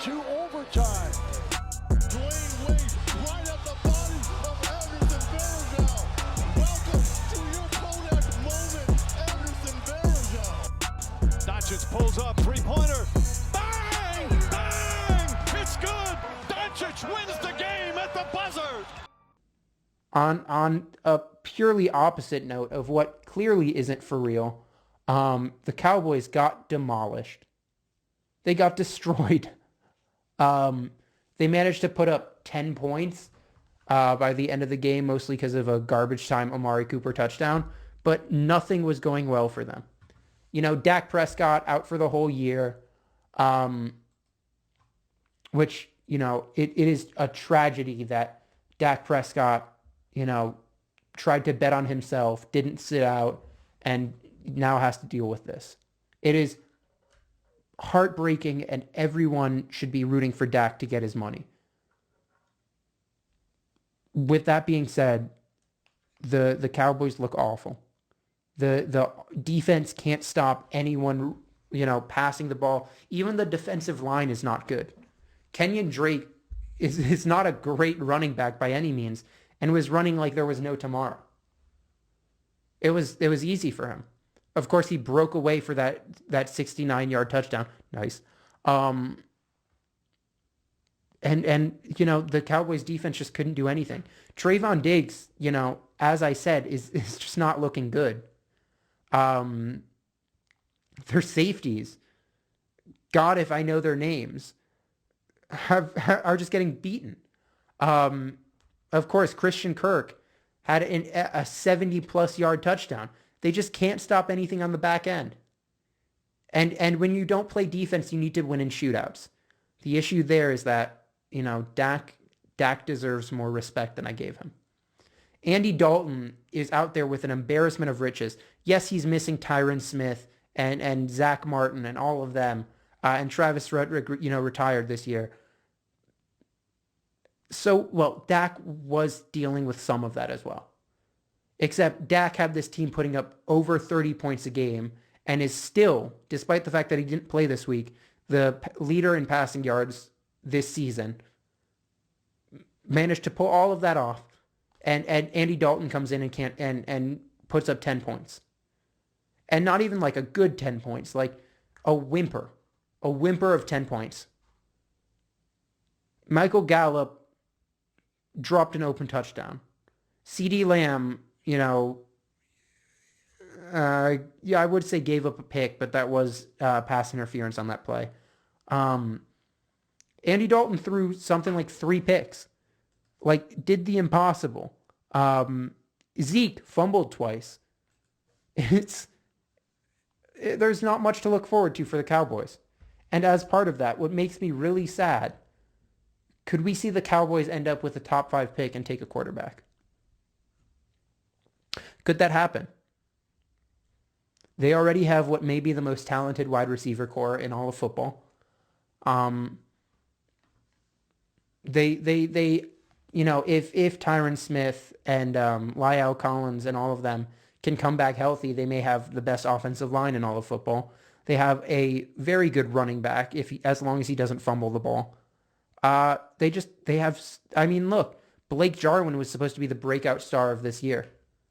to overtime. Dwayne Wade right at the body of Anderson Varejao. Welcome to your Kodak moment, Anderson Varejao. Doncic pulls up, three-pointer. Bang! Bang! It's good! Doncic wins the game at the buzzer! On a purely opposite note of what clearly isn't for real, the Cowboys got demolished. They got destroyed. They managed to put up 10 points by the end of the game, mostly because of a garbage time Amari Cooper touchdown, but nothing was going well for them. You know, Dak Prescott out for the whole year, which, you know, it is a tragedy that Dak Prescott, you know, tried to bet on himself, didn't sit out, and now has to deal with this. It is heartbreaking, and everyone should be rooting for Dak to get his money. With that being said, the Cowboys look awful. The defense can't stop anyone, you know, passing the ball. Even the defensive line is not good. Kenyon Drake is not a great running back by any means, and was running like there was no tomorrow. It was easy for him. Of course, he broke away for that 69-yard touchdown. Nice. And you know, the Cowboys defense just couldn't do anything. Trayvon Diggs, you know, as I said, is just not looking good. Their safeties, God, if I know their names, are just getting beaten. Of course, Christian Kirk had a 70-plus yard touchdown. They just can't stop anything on the back end. And when you don't play defense, you need to win in shootouts. The issue there is that, you know, Dak deserves more respect than I gave him. Andy Dalton is out there with an embarrassment of riches. Yes, he's missing Tyron Smith and Zach Martin and all of them. And Travis Frederick, you know, retired this year. So, well, Dak was dealing with some of that as well. Except Dak had this team putting up over 30 points a game and is still, despite the fact that he didn't play this week, the leader in passing yards this season. Managed to pull all of that off. And Andy Dalton comes in and puts up 10 points. And not even like a good 10 points, like a whimper of 10 points. Michael Gallup dropped an open touchdown. CeeDee Lamb, you know, I would say gave up a pick, but that was pass interference on that play. Andy Dalton threw something like 3 picks, like did the impossible. Zeke fumbled twice. There's not much to look forward to for the Cowboys. And as part of that, what makes me really sad, could we see the Cowboys end up with a top 5 pick and take a quarterback? Could that happen? They already have what may be the most talented wide receiver core in all of football. They you know, if Tyron Smith and La'el Collins and all of them can come back healthy, they may have the best offensive line in all of football. They have a very good running back as long as he doesn't fumble the ball. I mean, look, Blake Jarwin was supposed to be the breakout star of this year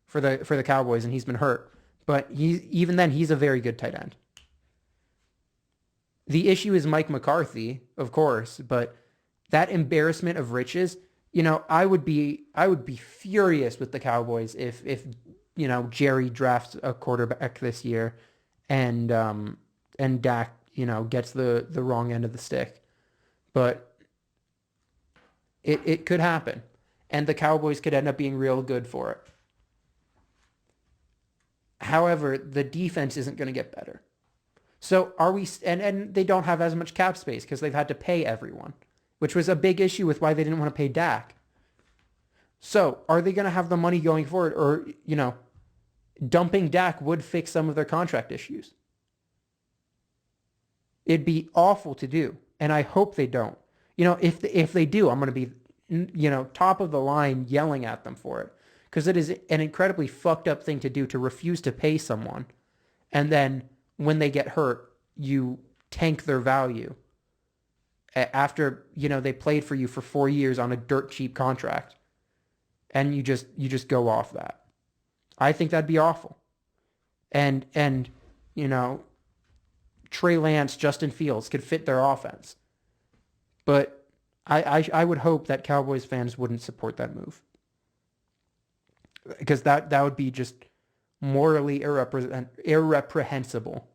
for the Cowboys, and he's been hurt. But even then, he's a very good tight end. The issue is Mike McCarthy, of course, but that embarrassment of riches, you know, I would be furious with the Cowboys if you know, Jerry drafts a quarterback this year and Dak, you know, gets the wrong end of the stick. But it could happen, and the Cowboys could end up being real good for it. However, the defense isn't going to get better. So are we, and they don't have as much cap space because they've had to pay everyone, which was a big issue with why they didn't want to pay Dak. So are they going to have the money going forward, or, you know, dumping Dak would fix some of their contract issues? It'd be awful to do, and I hope they don't. You know, if they do, I'm going to be, you know, top of the line yelling at them for it. Because it is an incredibly fucked up thing to do, to refuse to pay someone. And then when they get hurt, you tank their value. after, they played for you for 4 years on a dirt cheap contract, and you just go off that. I think that'd be awful. And Trey Lance, Justin Fields could fit their offense. But I would hope that Cowboys fans wouldn't support that move. Because that would be just morally irreprehensible.